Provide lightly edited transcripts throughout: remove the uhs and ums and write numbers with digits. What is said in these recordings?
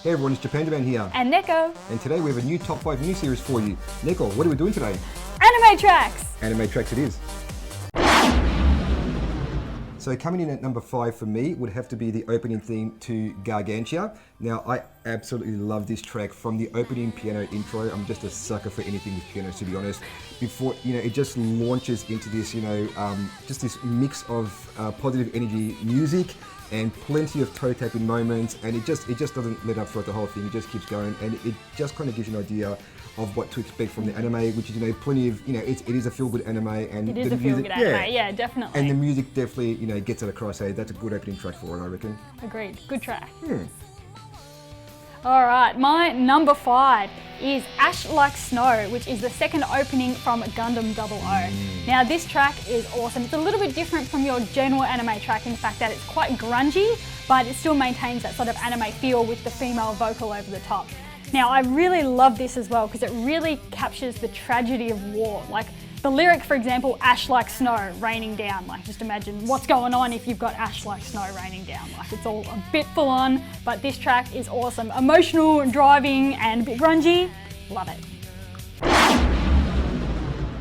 Hey everyone, it's Japandaman here. And Neko. And today we have a new top 5 mini series for you. Neko, what are we doing today? Animatrix! Animatrix it is. So coming in at number 5 for me would have to be the opening theme to Gargantia. Now I absolutely love this track. From the opening piano intro, I'm just a sucker for anything with pianos, to be honest. Before, it just launches into this, just this mix of positive energy music and plenty of toe tapping moments, and it just doesn't let up throughout the whole thing. It just keeps going, and it just kind of gives you an idea of what to expect from the anime, which is plenty of it is a feel good anime, and it is a feel good anime, yeah, definitely. And the music definitely gets it across. That's a good opening track for it, I reckon. Agreed, good track. All right, my number 5 is Ash Like Snow, which is the second opening from Gundam 00. Now this track is awesome. It's a little bit different from your general anime track in the fact that it's quite grungy, but it still maintains that sort of anime feel with the female vocal over the top. Now I really love this as well because it really captures the tragedy of war. Like the lyric, for example, ash like snow raining down. Like just imagine what's going on if you've got ash like snow raining down. Like it's all a bit full on, but this track is awesome. Emotional and driving and a bit grungy. Love it.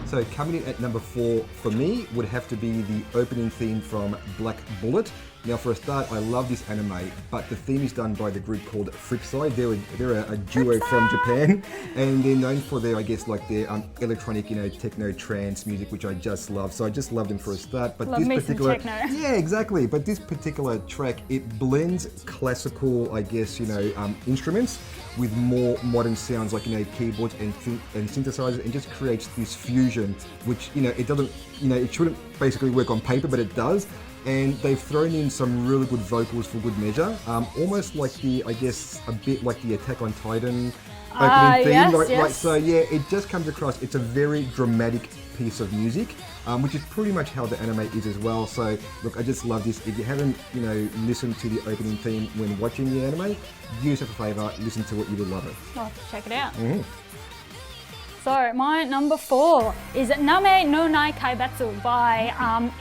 So coming in at number 4 for me would have to be the opening theme from Black Bullet. Now for a start, I love this anime, but the theme is done by the group called Flipside. They're a duo from Japan, and they're known for their, their electronic, techno trance music, which I just love. So I just love them for a start. But love this me particular, some techno. yeah, exactly. But this particular track, it blends classical, instruments with more modern sounds like keyboards and synthesizers, and just creates this fusion, which it doesn't, it shouldn't basically work on paper, but it does. And they've thrown in some really good vocals for good measure, almost like a bit like the Attack on Titan opening theme. Yes. So yeah, it just comes across. It's a very dramatic piece of music, which is pretty much how the anime is as well. So look, I just love this. If you haven't, listened to the opening theme when watching the anime, do yourself a favour, listen to it. You will love it. I'll have to check it out. So my number 4 is Name no Nai Kaibatsu by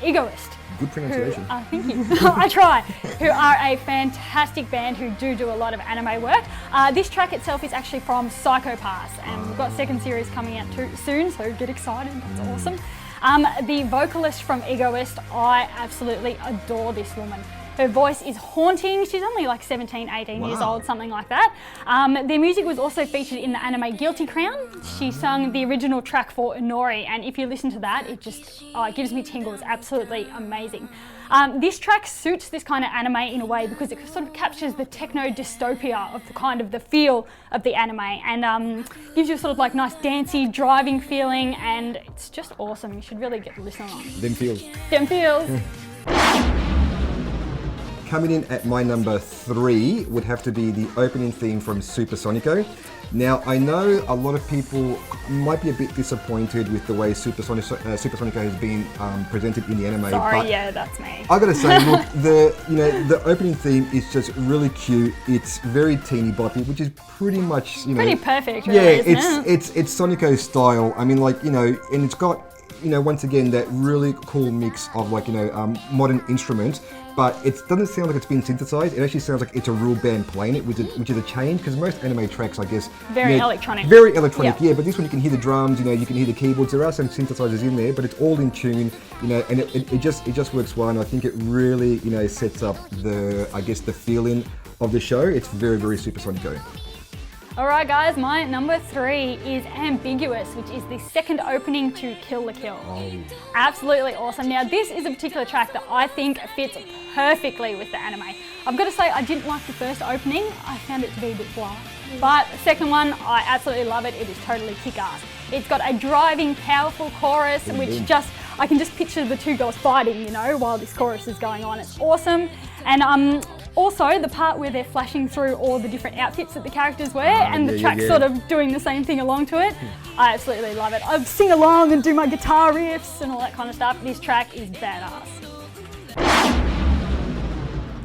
Egoist. Good pronunciation. Thank you. I try. Who are a fantastic band who do a lot of anime work. This track itself is actually from Psycho Pass, and we've got second series coming out soon, so get excited. That's awesome. The vocalist from Egoist, I absolutely adore this woman. Her voice is haunting. She's only like 17, 18 years old, something like that. Their music was also featured in the anime Guilty Crown. She sung the original track for Inori, and if you listen to that, it just it gives me tingles. Absolutely amazing. This track suits this kind of anime in a way because it sort of captures the techno dystopia of the feel of the anime, and gives you a sort of like nice dancey, driving feeling, and it's just awesome. You should really get to listen on. Them feels. Them feels. Coming in at my number 3 would have to be the opening theme from Super Sonico. Now, I know a lot of people might be a bit disappointed with the way Super Sonico has been presented in the anime. Sorry, but yeah, that's me. I gotta say, look, the opening theme is just really cute. It's very teeny boppy, which is pretty much pretty perfect, really, isn't it? It's Sonico's style. I mean, and it's got once again that really cool mix of modern instruments. But it doesn't sound like it's been synthesized. It actually sounds like it's a real band playing it, which is a change, because most anime tracks, I guess, very electronic. Very electronic, yeah. But this one you can hear the drums, you can hear the keyboards. There are some synthesizers in there, but it's all in tune, and it just works well. And I think it really, sets up the feeling of the show. It's very, very Super Sonico. Alright guys, my number 3 is Ambiguous, which is the second opening to Kill la Kill. Absolutely awesome. Now this is a particular track that I think fits perfectly with the anime. I've got to say I didn't like the first opening, I found it to be a bit blah. But the second one, I absolutely love it. It is totally kick-ass. It's got a driving, powerful chorus, which I can just picture the two girls fighting, while this chorus is going on. It's awesome. And also the part where they're flashing through all the different outfits that the characters wear, and the track sort of doing the same thing along to it. I absolutely love it. I sing along and do my guitar riffs and all that kind of stuff. This track is badass.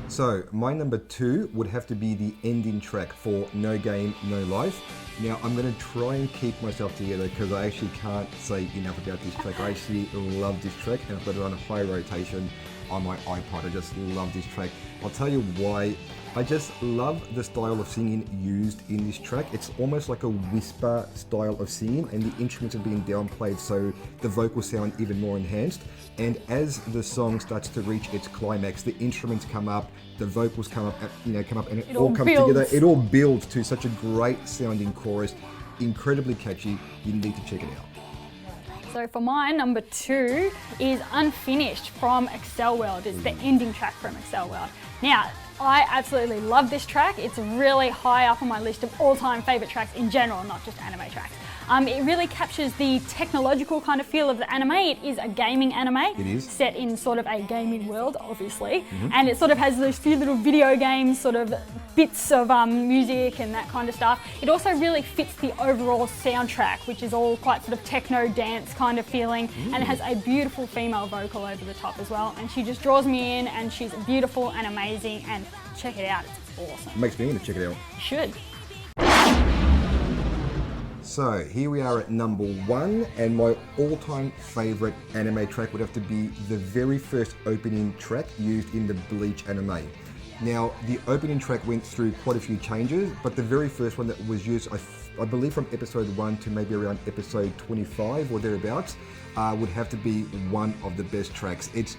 So my number 2 would have to be the ending track for No Game, No Life. Now I'm going to try and keep myself together because I actually can't say enough about this track. I actually love this track, and I've got it on a high rotation on my iPod. I just love this track. I'll tell you why I just love the style of singing used in this track. It's almost like a whisper style of singing, and the instruments are being downplayed so the vocals sound even more enhanced. And as the song starts to reach its climax, the instruments come up, the vocals come up, and it all comes together. It all builds to such a great sounding chorus, incredibly catchy. You need to check it out. So for mine, number 2 is Unfinished from Excel World. It's the ending track from Excel World. Now, I absolutely love this track. It's really high up on my list of all-time favourite tracks in general, not just anime tracks. It really captures the technological kind of feel of the anime. It is a gaming anime. It is. Set in sort of a gaming world, obviously. And it sort of has those few little video games, sort of bits of music and that kind of stuff. It also really fits the overall soundtrack, which is all quite sort of techno dance kind of feeling. And it has a beautiful female vocal over the top as well. And she just draws me in, and she's beautiful and amazing. And check it out, it's awesome. It makes me want to check it out. You should. So here we are at number 1, and my all-time favourite anime track would have to be the very first opening track used in the Bleach anime. Now, the opening track went through quite a few changes, but the very first one that was used, I believe from episode 1 to maybe around episode 25 or thereabouts, would have to be one of the best tracks. It's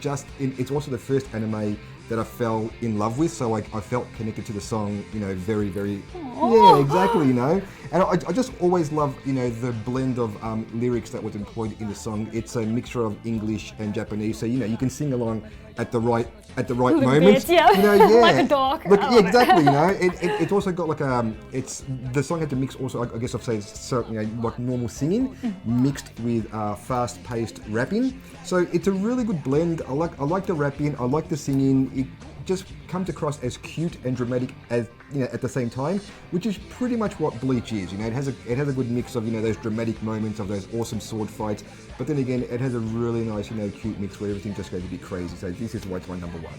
also the first anime that I fell in love with, so I felt connected to the song, very, very, yeah, exactly, And I just always love, the blend of lyrics that was employed in the song. It's a mixture of English and Japanese, so you can sing along at the right moments. Bit, yeah. Like a dog. Yeah, exactly. It's also got like the song had to mix also, I guess I'd say, so, like normal singing mixed with fast-paced rapping. So it's a really good blend. I like the rapping. I like the singing. It just comes across as cute and dramatic as at the same time, which is pretty much what Bleach is. It has a good mix of those dramatic moments of those awesome sword fights, but then again it has a really nice cute mix where everything just goes a bit crazy. So this is why it's my number 1.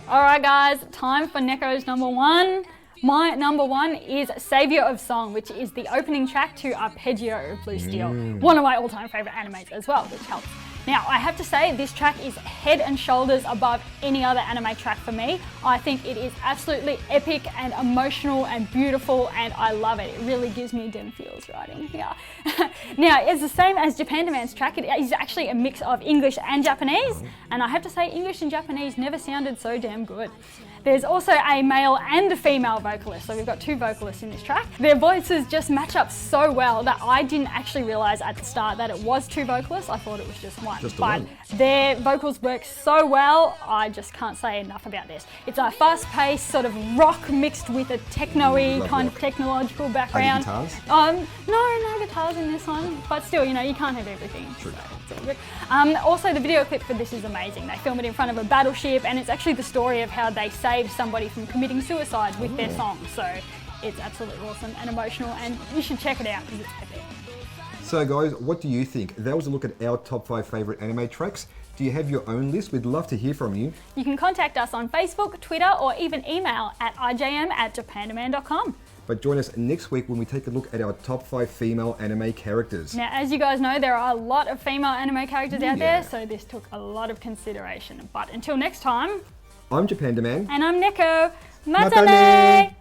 All right, guys, time for Neko's number 1. My number 1 is Savior of Song, which is the opening track to Arpeggio of Blue Steel, one of my all-time favourite animes as well, which helps. Now, I have to say, this track is head and shoulders above any other anime track for me. I think it is absolutely epic and emotional and beautiful, and I love it. It really gives me den feels right in here. Now, it's the same as Japandaman's track. It is actually a mix of English and Japanese, and I have to say, English and Japanese never sounded so damn good. There's also a male and a female vocalist, so we've got 2 vocalists in this track. Their voices just match up so well that I didn't actually realise at the start that it was 2 vocalists. I thought it was just one. But their vocals work so well, I just can't say enough about this. It's a fast-paced sort of rock mixed with a techno-y kind of technological background. Are there guitars? No guitars in this one, but still, you can't have everything. True. So it's all good. Also, the video clip for this is amazing. They film it in front of a battleship, and it's actually the story of how they saved somebody from committing suicide with their song. So it's absolutely awesome and emotional, and you should check it out because it's epic. So guys, what do you think? That was a look at our top 5 favourite anime tracks. Do you have your own list? We'd love to hear from you. You can contact us on Facebook, Twitter, or even email at IJM@Japandaman.com. But join us next week when we take a look at our top 5 female anime characters. Now, as you guys know, there are a lot of female anime characters out there, so this took a lot of consideration. But until next time, I'm Japandaman. and I'm Neko. Matane! Matane!